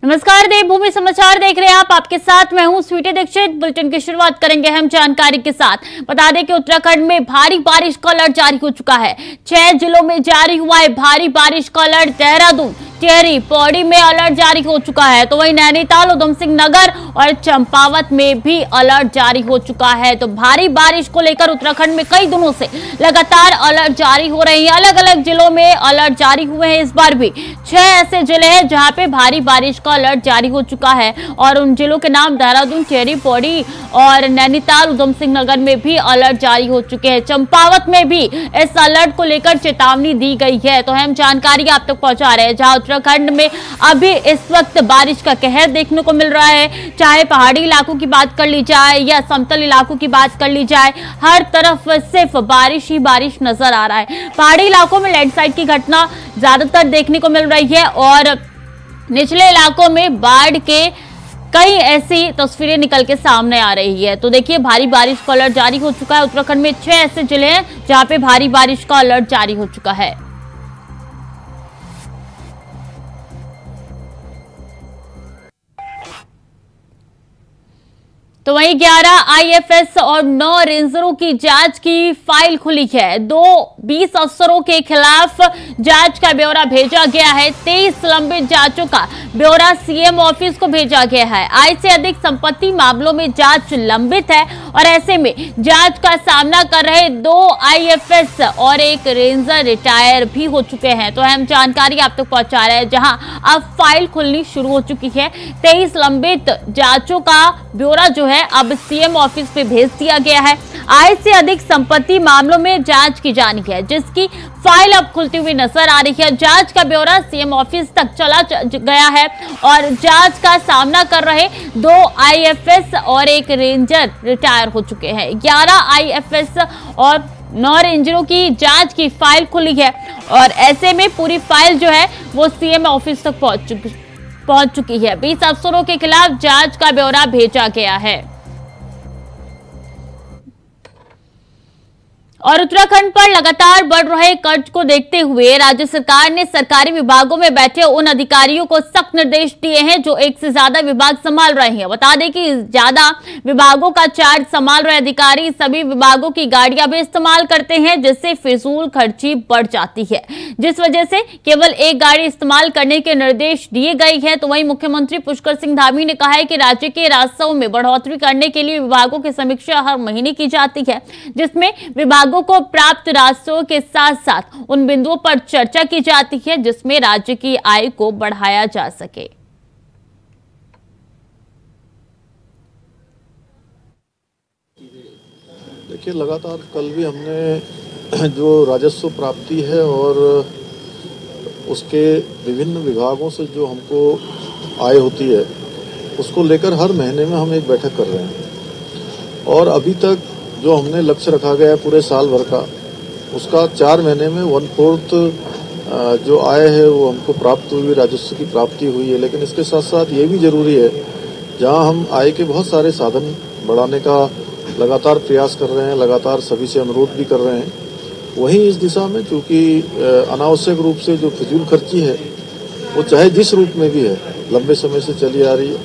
नमस्कार, देवभूमि समाचार देख रहे हैं आप। आपके साथ मैं हूं स्वीटी दीक्षित। बुलेटिन की शुरुआत करेंगे हम जानकारी के साथ। बता दें कि उत्तराखंड में भारी बारिश का अलर्ट जारी हो चुका है। 6 जिलों में जारी हुआ है भारी बारिश का अलर्ट। देहरादून, टिहरी, पौड़ी में अलर्ट जारी हो चुका है, तो वहीं नैनीताल, उधम सिंह नगर और चंपावत में भी अलर्ट जारी हो चुका है। तो भारी बारिश को लेकर उत्तराखंड में कई दिनों से लगातार अलर्ट जारी हो रहे हैं। अलग अलग जिलों में अलर्ट जारी हुए हैं। इस बार भी 6 ऐसे जिले हैं जहां पे भारी बारिश का अलर्ट जारी हो चुका है और उन जिलों के नाम देहरादून, टिहरी, पौड़ी और नैनीताल, उधम सिंह नगर में भी अलर्ट जारी हो चुके हैं। चंपावत में भी इस अलर्ट को लेकर चेतावनी दी गई है। तो हम जानकारी आप तक पहुंचा रहे हैं। जहां उत्तराखंड में अभी इस वक्त बारिश का कहर देखने को मिल रहा है, चाहे पहाड़ी इलाकों की बात कर ली जाए या समतल इलाकों की बात कर ली जाए, हर तरफ सिर्फ बारिश ही बारिश नजर आ रहा है। पहाड़ी इलाकों में लैंडस्लाइड की घटना ज्यादातर देखने को मिल रही है और निचले इलाकों में बाढ़ के कई ऐसी तस्वीरें निकल के सामने आ रही है। तो देखिए, भारी बारिश का अलर्ट जारी हो चुका है। उत्तराखंड में 6 ऐसे जिले हैं जहां पे भारी बारिश का अलर्ट जारी हो चुका है। तो वहीं 11 आईएफएस और 9 रेंजरों की जांच की फाइल खुली है। 20 अफसरों के खिलाफ जांच का ब्यौरा भेजा गया है। 23 लंबित जांचों का ब्यौरा सीएम ऑफिस को भेजा गया है। आय से अधिक संपत्ति मामलों में जांच लंबित है और ऐसे में जांच का सामना कर रहे 2 आईएफएस और 1 रेंजर रिटायर भी हो चुके हैं। तो अहम जानकारी आप तक पहुंचा रहे हैं, जहां अब फाइल खुलनी शुरू हो चुकी है। 23 लंबित जांचों का ब्यौरा जो है अब सीएम ऑफिस पे भेज दिया गया है। आय से अधिक संपत्ति मामलों में जांच की जानी है, जिसकी फाइल अब खुलती हुई नजर आ रही है। जांच का ब्यौरा सीएम ऑफिस तक चला गया है और जांच का सामना कर रहे 2 आईएफएस और 1 रेंजर रिटायर हो चुके हैं। 11 आईएफएस और 9 रेंजरों की जांच की फाइल खुली है और ऐसे में पूरी फाइल जो है वो सीएम ऑफिस तक पहुंच चुकी है। 20 अफसरों के खिलाफ जांच का ब्यौरा भेजा गया है। और उत्तराखंड पर लगातार बढ़ रहे कर्ज को देखते हुए राज्य सरकार ने सरकारी विभागों में बैठे उन अधिकारियों को सख्त निर्देश दिए हैं जो एक से ज्यादा विभाग संभाल रहे हैं। बता दें कि ज्यादा विभागों का चार्ज संभाल रहे अधिकारी सभी विभागों की गाड़ियां भी इस्तेमाल करते हैं, जिससे फिजूल खर्ची बढ़ जाती है, जिस वजह से केवल एक गाड़ी इस्तेमाल करने के निर्देश दिए गए हैं। तो वहीं मुख्यमंत्री पुष्कर सिंह धामी ने कहा है कि राज्य के राजस्व में बढ़ोतरी करने के लिए विभागों की समीक्षा हर महीने की जाती है, जिसमें विभागों को प्राप्त राजस्व के साथ साथ उन बिंदुओं पर चर्चा की जाती है जिसमें राज्य की आय को बढ़ाया जा सके। देखिए, लगातार कल भी हमने जो राजस्व प्राप्ति है और उसके विभिन्न विभागों से जो हमको आय होती है उसको लेकर हर महीने में हम एक बैठक कर रहे हैं और अभी तक जो हमने लक्ष्य रखा गया है पूरे साल भर का, उसका 4 महीने में 1/4 जो आय है वो हमको प्राप्त हुई, राजस्व की प्राप्ति हुई है। लेकिन इसके साथ साथ ये भी जरूरी है, जहां हम आय के बहुत सारे साधन बढ़ाने का लगातार प्रयास कर रहे हैं, लगातार सभी से अनुरोध भी कर रहे हैं, वहीं इस दिशा में चूंकि अनावश्यक रूप से जो फिजूल खर्ची है वो चाहे जिस रूप में भी है लंबे समय से चली आ रही है,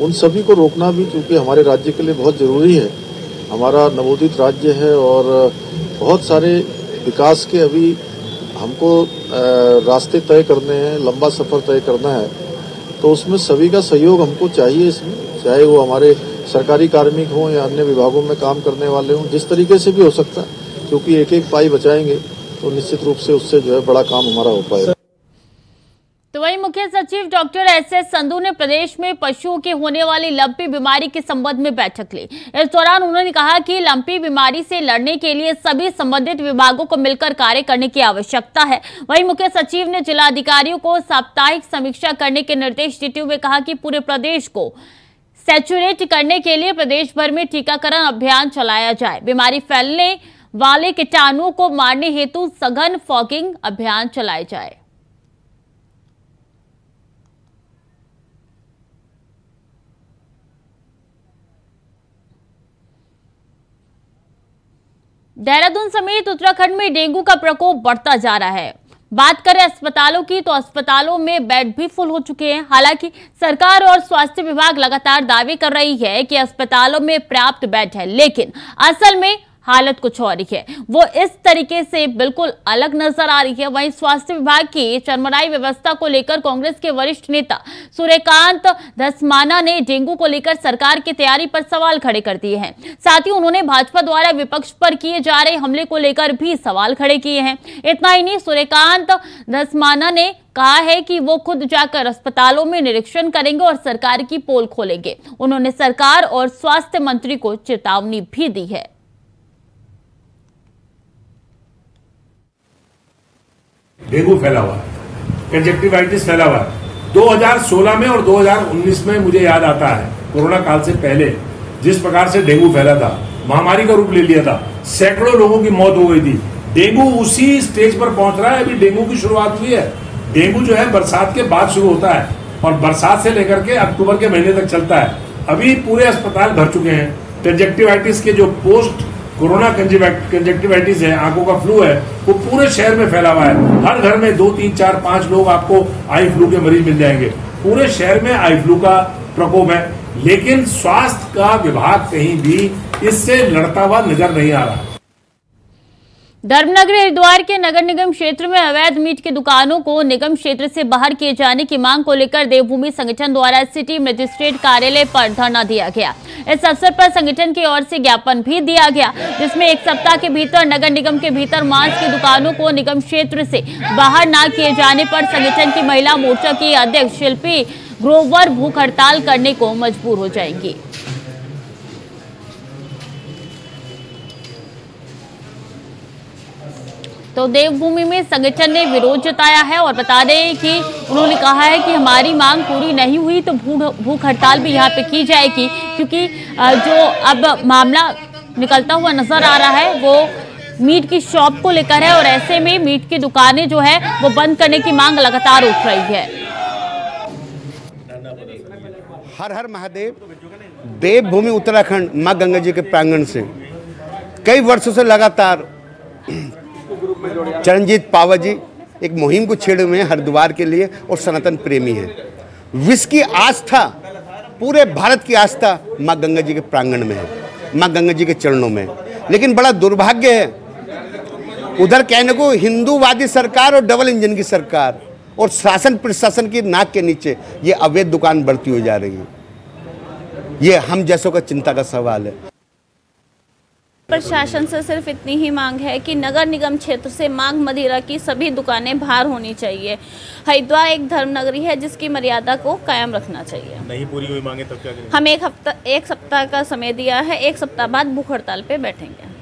उन सभी को रोकना भी चूंकि हमारे राज्य के लिए बहुत जरूरी है। हमारा नवोदित राज्य है और बहुत सारे विकास के अभी हमको रास्ते तय करने हैं, लंबा सफर तय करना है, तो उसमें सभी का सहयोग हमको चाहिए। इसमें चाहे वो हमारे सरकारी कार्मिक हों या अन्य विभागों में काम करने वाले हों, जिस तरीके से भी हो सकता है, क्योंकि एक एक पाई बचाएंगे तो निश्चित रूप से उससे जो है बड़ा काम हमारा हो पाएगा। तो वहीं मुख्य सचिव डॉक्टर एसएस संधू ने प्रदेश में पशुओं के होने वाली लंपी बीमारी के संबंध में बैठक ली। इस दौरान उन्होंने कहा कि लंपी बीमारी से लड़ने के लिए सभी संबंधित विभागों को मिलकर कार्य करने की आवश्यकता है। वहीं मुख्य सचिव ने जिलाधिकारियों को साप्ताहिक समीक्षा करने के निर्देश देते हुए कहा कि पूरे प्रदेश को सैचुरेट करने के लिए प्रदेश भर में टीकाकरण अभियान चलाया जाए। बीमारी फैलने वाले कीटाणुओं को मारने हेतु सघन फॉगिंग अभियान चलाए जाए। देहरादून समेत उत्तराखंड में डेंगू का प्रकोप बढ़ता जा रहा है। बात करें अस्पतालों की तो अस्पतालों में बेड भी फुल हो चुके हैं। हालांकि सरकार और स्वास्थ्य विभाग लगातार दावे कर रही है कि अस्पतालों में पर्याप्त बेड है, लेकिन असल में हालत कुछ और ही है, वो इस तरीके से बिल्कुल अलग नजर आ रही है। वहीं स्वास्थ्य विभाग की चरमराई व्यवस्था को लेकर कांग्रेस के वरिष्ठ नेता सूर्यकांत धस्माना ने डेंगू को लेकर सरकार की तैयारी पर सवाल खड़े कर दिए हैं। साथ ही उन्होंने भाजपा द्वारा विपक्ष पर किए जा रहे हमले को लेकर भी सवाल खड़े किए हैं। इतना ही नहीं, सूर्यकांत धस्माना ने कहा है कि वो खुद जाकर अस्पतालों में निरीक्षण करेंगे और सरकार की पोल खोलेंगे। उन्होंने सरकार और स्वास्थ्य मंत्री को चेतावनी भी दी है। डेंगू फैला हुआ है, कंजक्टिवाइटिस फैला हुआ है। 2016 में और 2019 में मुझे याद आता है, कोरोना काल से पहले जिस प्रकार से डेंगू फैला था, महामारी का रूप ले लिया था, सैकड़ों लोगों की मौत हो गई थी। डेंगू उसी स्टेज पर पहुंच रहा है। अभी डेंगू की शुरुआत हुई है। डेंगू जो है बरसात के बाद शुरू होता है और बरसात से लेकर के अक्टूबर के महीने तक चलता है। अभी पूरे अस्पताल भर चुके हैं। कंजक्टिवाइटिस के जो पोस्ट कोरोना कंजक्टिवाइटिस है, आंखों का फ्लू है, वो पूरे शहर में फैला हुआ है। हर घर में 2, 3, 4, 5 लोग आपको आई फ्लू के मरीज मिल जाएंगे। पूरे शहर में आई फ्लू का प्रकोप है, लेकिन स्वास्थ्य का विभाग कहीं भी इससे लड़ता हुआ नजर नहीं आ रहा। धर्मनगर हरिद्वार के नगर निगम क्षेत्र में अवैध मीट की दुकानों को निगम क्षेत्र से बाहर किए जाने की मांग को लेकर देवभूमि संगठन द्वारा सिटी मजिस्ट्रेट कार्यालय पर धरना दिया गया। इस अवसर पर संगठन की ओर से ज्ञापन भी दिया गया, जिसमें 1 सप्ताह के भीतर नगर निगम के भीतर मांस की दुकानों को निगम क्षेत्र से बाहर न किए जाने पर संगठन की महिला मोर्चा की अध्यक्ष शिल्पी ग्रोवर भूख हड़ताल करने को मजबूर हो जाएंगी। तो देवभूमि में संगठन ने विरोध जताया है और बता दें कि उन्होंने कहा है कि हमारी मांग पूरी नहीं हुई तो भूख हड़ताल भी यहाँ पे की जाएगी, क्योंकि जो अब मामला निकलता हुआ नजर आ रहा है वो मीट की शॉप को लेकर है और ऐसे में मीट की दुकानें जो है वो बंद करने की मांग लगातार उठ रही है। हर हर महादेव। देवभूमि उत्तराखंड मां गंगा जी के प्रांगण से कई वर्षों से लगातार चरणजीत पावर जी एक मुहिम को छेड़े हुए हैं हरिद्वार के लिए और सनातन प्रेमी हैं। विश्व की आस्था, पूरे भारत की आस्था मां गंगा जी के प्रांगण में है, मां गंगा जी के चरणों में। लेकिन बड़ा दुर्भाग्य है, उधर कहने को हिंदूवादी सरकार और डबल इंजन की सरकार और शासन प्रशासन की नाक के नीचे ये अवैध दुकान बढ़ती हुई जा रही है। ये हम जैसों का चिंता का सवाल है। प्रशासन से सिर्फ इतनी ही मांग है कि नगर निगम क्षेत्र से मांग मदिरा की सभी दुकानें बाहर होनी चाहिए। हरिद्वार एक धर्म नगरी है जिसकी मर्यादा को कायम रखना चाहिए। नहीं पूरी हुई मांगे तब क्या करेंगे? हम एक सप्ताह का समय दिया है, 1 सप्ताह बाद भूख हड़ताल पे बैठेंगे।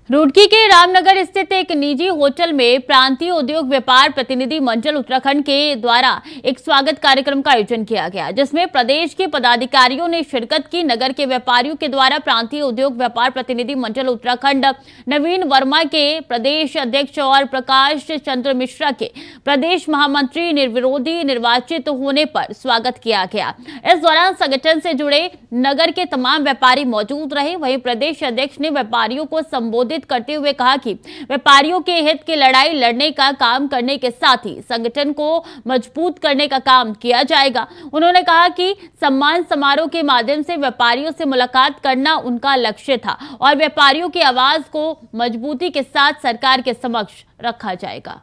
रुड़की के रामनगर स्थित एक निजी होटल में प्रांतीय उद्योग व्यापार प्रतिनिधि मंडल उत्तराखंड के द्वारा एक स्वागत कार्यक्रम का आयोजन किया गया, जिसमें प्रदेश के पदाधिकारियों ने शिरकत की। नगर के व्यापारियों के द्वारा प्रांतीय उद्योग व्यापार प्रतिनिधि मंडल उत्तराखंड नवीन वर्मा के प्रदेश अध्यक्ष और प्रकाश चंद्र मिश्रा के प्रदेश महामंत्री निर्विरोधी निर्वाचित होने पर स्वागत किया गया। इस दौरान संगठन से जुड़े नगर के तमाम व्यापारी मौजूद रहे। वहीं प्रदेश अध्यक्ष ने व्यापारियों को संबोधित करते हुए कहा कि व्यापारियों के हित की लड़ाई लड़ने का काम करने के साथ ही संगठन को मजबूत करने का काम किया जाएगा। उन्होंने कहा कि सम्मान समारोह के माध्यम से व्यापारियों से मुलाकात करना उनका लक्ष्य था और व्यापारियों की आवाज को मजबूती के साथ सरकार के समक्ष रखा जाएगा।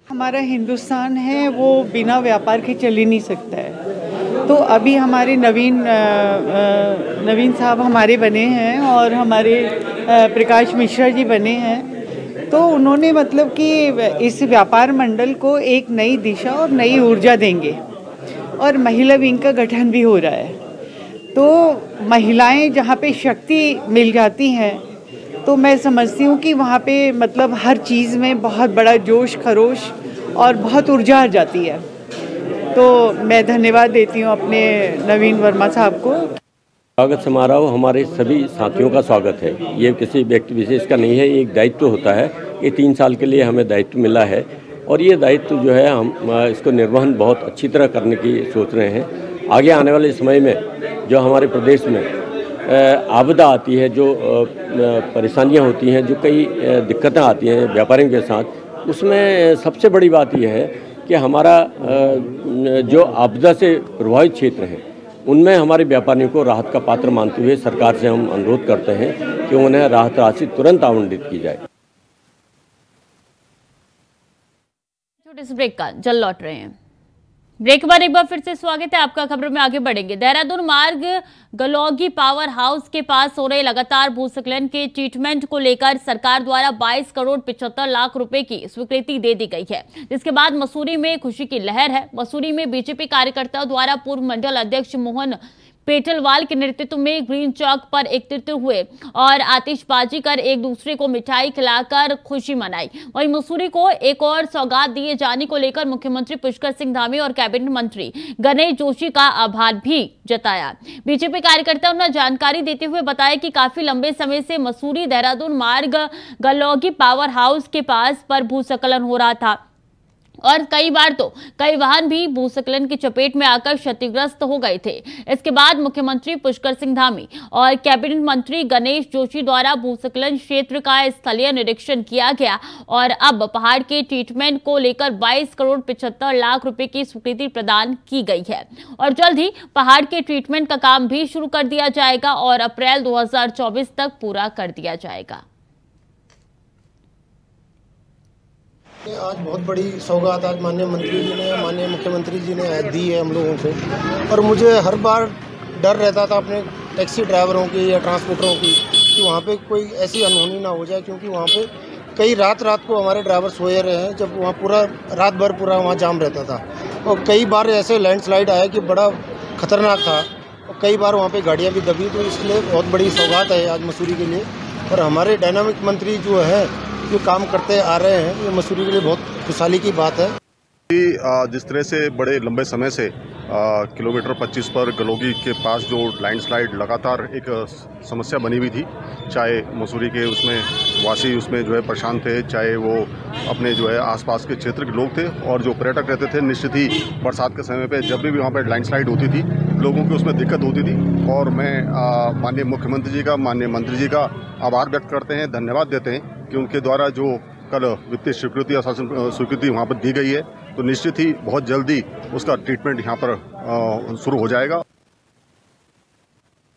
हमारा हिंदुस्तान है वो बिना व्यापार के चल ही नहीं सकता है। तो अभी हमारे नवीन साहब हमारे बने हैं और हमारे प्रकाश मिश्रा जी बने हैं। तो उन्होंने मतलब कि इस व्यापार मंडल को एक नई दिशा और नई ऊर्जा देंगे और महिला विंग का गठन भी हो रहा है। तो महिलाएं जहाँ पे शक्ति मिल जाती हैं तो मैं समझती हूँ कि वहाँ पे मतलब हर चीज़ में बहुत बड़ा जोश खरोश और बहुत ऊर्जा आ जाती है। तो मैं धन्यवाद देती हूँ अपने नवीन वर्मा साहब को। स्वागत समारोह हमारे सभी साथियों का स्वागत है। ये किसी व्यक्ति विशेष का नहीं है, ये एक दायित्व होता है। ये 3 साल के लिए हमें दायित्व मिला है और ये दायित्व जो है हम इसको निर्वहन बहुत अच्छी तरह करने की सोच रहे हैं। आगे आने वाले समय में जो हमारे प्रदेश में आपदा आती है, जो परेशानियां होती हैं, जो कई दिक्कतें आती हैं व्यापारियों के साथ, उसमें सबसे बड़ी बात यह है कि हमारा जो आपदा से प्रभावित क्षेत्र हैं उनमें हमारे व्यापारियों को राहत का पात्र मानते हुए सरकार से हम अनुरोध करते हैं कि उन्हें राहत राशि तुरंत आवंटित की जाए। छोटे से ब्रेक का जल्द लौट रहे हैं। ब्रेक के बाद एक बार फिर से स्वागत है आपका। खबरों में आगे बढ़ेंगे। देहरादून मार्ग गलौगी पावर हाउस के पास हो रहे लगातार भूस्खलन के ट्रीटमेंट को लेकर सरकार द्वारा 22 करोड़ 75 लाख रुपए की स्वीकृति दे दी गई है, जिसके बाद मसूरी में खुशी की लहर है। मसूरी में बीजेपी कार्यकर्ताओं द्वारा पूर्व मंडल अध्यक्ष मोहन पेटलवाल के नेतृत्व में ग्रीन चौक पर एकत्रित हुए और आतिशबाजी कर एक दूसरे को मिठाई खिलाकर खुशी मनाई। वहीं मसूरी को एक और सौगात दिए जाने को लेकर मुख्यमंत्री पुष्कर सिंह धामी और कैबिनेट मंत्री गणेश जोशी का आभार भी जताया। बीजेपी कार्यकर्ताओं ने जानकारी देते हुए बताया कि काफी लंबे समय से मसूरी देहरादून मार्ग गलौगी पावर हाउस के पास पर भूस्खलन हो रहा था और कई बार तो कई वाहन भी भूस्खलन की चपेट में आकर क्षतिग्रस्त हो गए थे। इसके बाद मुख्यमंत्री पुष्कर सिंह धामी और कैबिनेट मंत्री गणेश जोशी द्वारा भूस्खलन क्षेत्र का स्थलीय निरीक्षण किया गया और अब पहाड़ के ट्रीटमेंट को लेकर 22 करोड़ 75 लाख रुपए की स्वीकृति प्रदान की गई है और जल्द ही पहाड़ के ट्रीटमेंट का काम भी शुरू कर दिया जाएगा और अप्रैल 2024 तक पूरा कर दिया जाएगा। आज बहुत बड़ी सौगात आज माननीय मंत्री जी ने, माननीय मुख्यमंत्री जी ने दी है हम लोगों को, और मुझे हर बार डर रहता था अपने टैक्सी ड्राइवरों की या ट्रांसपोर्टरों की कि वहाँ पे कोई ऐसी अनहोनी ना हो जाए, क्योंकि वहाँ पे कई रात को हमारे ड्राइवर सोए रहे हैं, जब वहाँ पूरा रात भर पूरा वहाँ जाम रहता था और कई बार ऐसे लैंडस्लाइड आया कि बड़ा खतरनाक था और कई बार वहाँ पे गाड़ियाँ भी दबी। तो इसलिए बहुत बड़ी सौगात है आज मसूरी के लिए और हमारे डायनामिक मंत्री जो है जो काम करते आ रहे हैं, ये मसूरी के लिए बहुत खुशहाली की बात है। जिस तरह से बड़े लंबे समय से किलोमीटर 25 पर गलौगी के पास जो लैंडस्लाइड लगातार एक समस्या बनी हुई थी, चाहे मसूरी के उसमें वासी उसमें जो है परेशान थे, चाहे वो अपने जो है आसपास के क्षेत्र के लोग थे और जो पर्यटक रहते थे। निश्चित ही बरसात के समय पे जब भी वहाँ पर लैंडस्लाइड होती थी लोगों की उसमें दिक्कत होती थी और मैं माननीय मुख्यमंत्री जी का, माननीय मंत्री जी का आभार व्यक्त करते हैं, धन्यवाद देते हैं कि उनके द्वारा जो कल वित्तीय स्वीकृति और शासन स्वीकृति वहाँ पर दी गई है, तो निश्चित ही बहुत जल्दी उसका ट्रीटमेंट यहाँ पर शुरू हो जाएगा।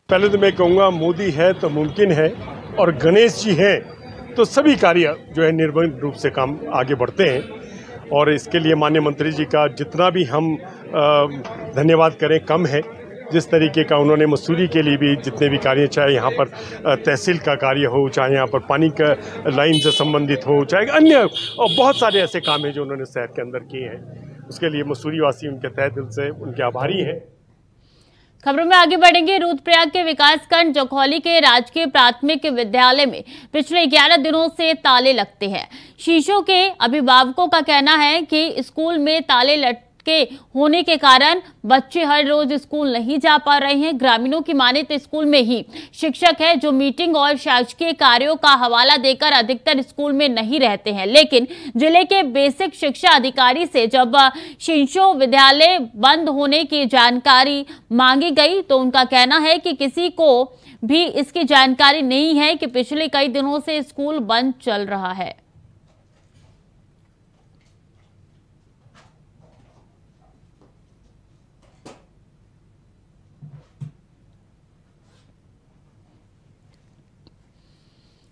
पहले तो मैं कहूँगा मोदी है तो मुमकिन है और गणेश जी हैं तो सभी कार्य जो है निर्विघ्न रूप से काम आगे बढ़ते हैं और इसके लिए माननीय मंत्री जी का जितना भी हम धन्यवाद करें कम है। जिस तरीके का उन्होंने मसूरी के लिए भी जितने भी कार्य, चाहे यहाँ पर तहसील का कार्य हो, चाहे यहाँ पर पानी का लाइन से संबंधित हो, चाहे अन्य और बहुत सारे ऐसे काम हैं जो उन्होंने शहर के अंदर किए हैं, उसके लिए मसूरी वासी उनके तहे दिल से उनके आभारी हैं। खबरों में आगे बढ़ेंगे। रुद्रप्रयाग के विकासखंड जखौली के राजकीय प्राथमिक विद्यालय में पिछले 11 दिनों से ताले लगते हैं। शिशु के अभिभावकों का कहना है कि स्कूल में ताले लटके होने के कारण बच्चे हर रोज स्कूल नहीं जा पा रहे हैं। ग्रामीणों की माने तो स्कूल में ही शिक्षक है जो मीटिंग और शासकीय कार्यों का हवाला देकर अधिकतर स्कूल में नहीं रहते हैं, लेकिन जिले के बेसिक शिक्षा अधिकारी से जब शिशु विद्यालय बंद होने की जानकारी मांगी गई तो उनका कहना है कि किसी को भी इसकी जानकारी नहीं है कि पिछले कई दिनों से स्कूल बंद चल रहा है।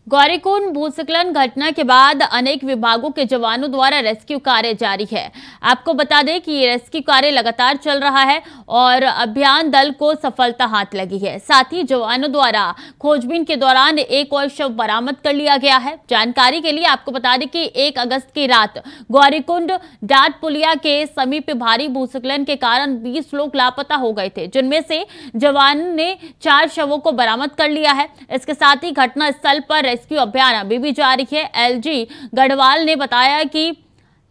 गौरीकुंड भूस्खलन घटना के बाद अनेक विभागों के जवानों द्वारा रेस्क्यू कार्य जारी है। आपको बता दें कि ये रेस्क्यू कार्य लगातार चल रहा है और अभियान दल को सफलता हाथ लगी है। साथ ही जवानों द्वारा खोजबीन के दौरान एक और शव बरामद कर लिया गया है। जानकारी के लिए आपको बता दें कि 1 अगस्त की रात गौरीकुंड डाट पुलिया के समीप भारी भूस्खलन के कारण 20 लोग लापता हो गए थे, जिनमें से जवान ने 4 शवों को बरामद कर लिया है। इसके साथ ही घटना स्थल पर रेस्क्यू अभियान अभी भी जारी है। एलजी गढ़वाल ने बताया कि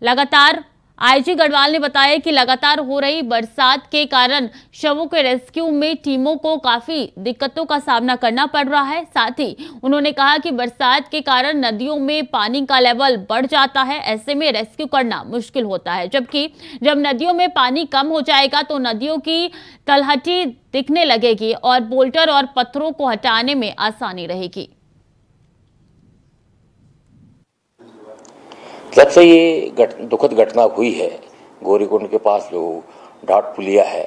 लगातार आईजी गढ़वाल ने बताया कि लगातार हो रही बरसात के कारण शवों के रेस्क्यू में टीमों को काफी दिक्कतों का सामना करना पड़ रहा है। साथ ही उन्होंने कहा कि बरसात के कारण नदियों में पानी का लेवल बढ़ जाता है, ऐसे में रेस्क्यू करना मुश्किल होता है, जबकि जब नदियों में पानी कम हो जाएगा तो नदियों की तलहटी दिखने लगेगी और बोल्टर और पत्थरों को हटाने में आसानी रहेगी। जब से ये दुखद घटना हुई है गौरीकुंड के पास जो डाट पुलिया है,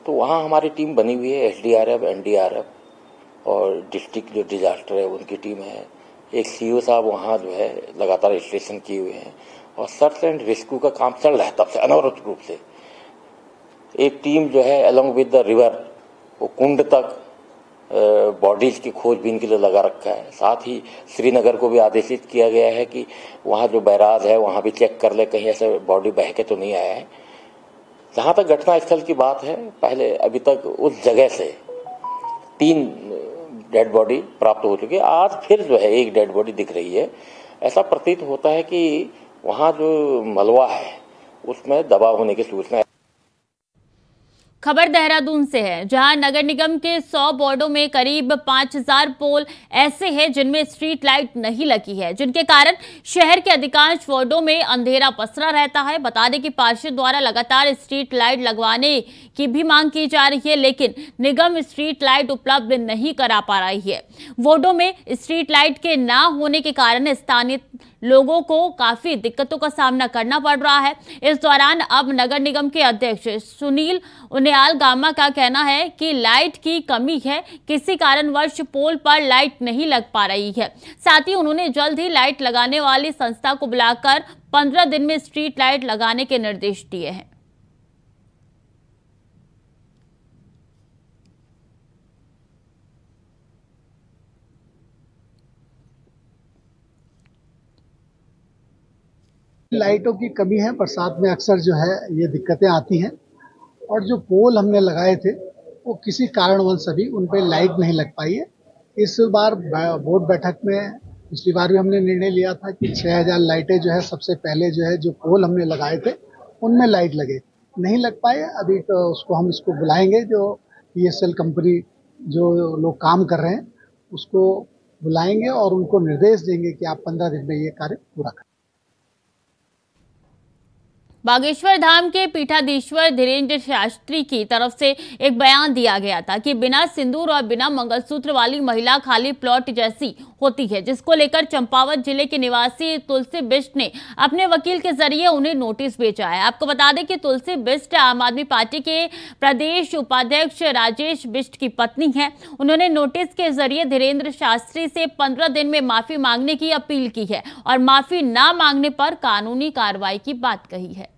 तो वहाँ हमारी टीम बनी हुई है, एसडीआरएफ, एनडीआरएफ और डिस्ट्रिक्ट जो डिजास्टर है उनकी टीम है। एक सीओ साहब वहाँ जो है लगातार स्टेशन किए हुए हैं और सर्च एंड रेस्क्यू का काम चल रहा है तब से अनवरत रूप से। एक टीम जो है अलोंग विद द रिवर वो कुंड तक बॉडीज की खोजबीन के लिए लगा रखा है। साथ ही श्रीनगर को भी आदेशित किया गया है कि वहाँ जो बैराज है वहाँ भी चेक कर ले, कहीं ऐसे बॉडी बह के तो नहीं आया है। जहाँ तक घटनास्थल की बात है, पहले अभी तक उस जगह से 3 डेड बॉडी प्राप्त हो चुकी है। आज फिर जो है एक डेड बॉडी दिख रही है। ऐसा प्रतीत होता है कि वहाँ जो मलबा है उसमें दबाव होने की सूचना है। खबर देहरादून से है, जहां नगर निगम के 100 वार्डों में करीब 5000 पोल ऐसे हैं जिनमें स्ट्रीट लाइट नहीं लगी है, जिनके कारण शहर के अधिकांश वार्डों में अंधेरा पसरा रहता है। बता दें कि पार्षद द्वारा लगातार स्ट्रीट लाइट लगवाने की भी मांग की जा रही है, लेकिन निगम स्ट्रीट लाइट उपलब्ध नहीं करा पा रही है। वार्डों में स्ट्रीट लाइट के ना होने के कारण स्थानीय लोगों को काफी दिक्कतों का सामना करना पड़ रहा है। इस दौरान अब नगर निगम के अध्यक्ष सुनील उनियाल गामा का कहना है कि लाइट की कमी है, किसी कारणवश पोल पर लाइट नहीं लग पा रही है। साथ ही उन्होंने जल्द ही लाइट लगाने वाली संस्था को बुलाकर 15 दिन में स्ट्रीट लाइट लगाने के निर्देश दिए हैं। लाइटों की कमी है, बरसात में अक्सर जो है ये दिक्कतें आती हैं और जो पोल हमने लगाए थे वो किसी कारणवश अभी उन पर लाइट नहीं लग पाई है। इस बार बोर्ड बैठक में पिछली बार भी हमने निर्णय लिया था कि 6000 लाइटें जो है सबसे पहले जो है जो पोल हमने लगाए थे उनमें लाइट लगे, नहीं लग पाए। अभी तो इसको बुलाएंगे, जो PSL कंपनी जो लोग काम कर रहे हैं उसको बुलाएंगे और उनको निर्देश देंगे कि आप 15 दिन में ये कार्य पूरा करें। बागेश्वर धाम के पीठाधीश्वर धीरेन्द्र शास्त्री की तरफ से एक बयान दिया गया था कि बिना सिंदूर और बिना मंगलसूत्र वाली महिला खाली प्लॉट जैसी होती है, जिसको लेकर चंपावत जिले के निवासी तुलसी बिष्ट ने अपने वकील के जरिए उन्हें नोटिस भेजा है। आपको बता दें कि तुलसी बिष्ट आम आदमी पार्टी के प्रदेश उपाध्यक्ष राजेश बिष्ट की पत्नी है। उन्होंने नोटिस के जरिए धीरेन्द्र शास्त्री से 15 दिन में माफी मांगने की अपील की है और माफी न मांगने पर कानूनी कार्रवाई की बात कही है।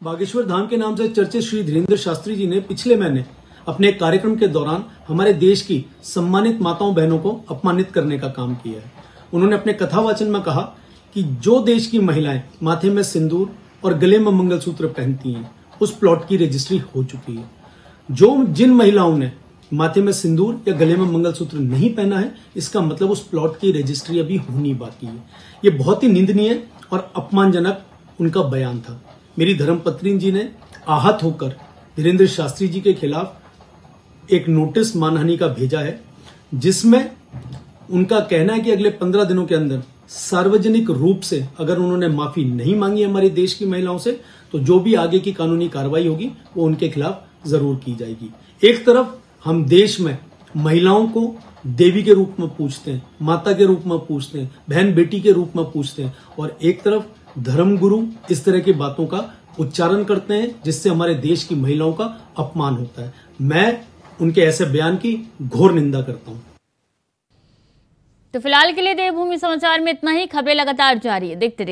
बागेश्वर धाम के नाम से चर्चित श्री धीरेन्द्र शास्त्री जी ने पिछले महीने अपने कार्यक्रम के दौरान हमारे देश की सम्मानित माताओं बहनों को अपमानित करने का काम किया है। उन्होंने अपने कथावाचन में कहा कि जो देश की महिलाएं माथे में सिंदूर और गले में मंगलसूत्र पहनती हैं उस प्लॉट की रजिस्ट्री हो चुकी है। जिन महिलाओं ने माथे में सिंदूर या गले में मंगलसूत्र नहीं पहना है, इसका मतलब उस प्लॉट की रजिस्ट्री अभी होनी बाकी है। ये बहुत ही निंदनीय और अपमानजनक उनका बयान था। मेरी धर्मपत्नी जी ने आहत होकर धीरेन्द्र शास्त्री जी के खिलाफ एक नोटिस मानहानि का भेजा है, जिसमें उनका कहना है कि अगले 15 दिनों के अंदर सार्वजनिक रूप से अगर उन्होंने माफी नहीं मांगी हमारे देश की महिलाओं से, तो जो भी आगे की कानूनी कार्रवाई होगी वो उनके खिलाफ जरूर की जाएगी। एक तरफ हम देश में महिलाओं को देवी के रूप में पूजते हैं, माता के रूप में पूजते हैं, बहन बेटी के रूप में पूजते हैं, और एक तरफ धर्मगुरु इस तरह की बातों का उच्चारण करते हैं जिससे हमारे देश की महिलाओं का अपमान होता है। मैं उनके ऐसे बयान की घोर निंदा करता हूं। तो फिलहाल के लिए देवभूमि समाचार में इतना ही। खबरें लगातार जारी है, देखते रहिए।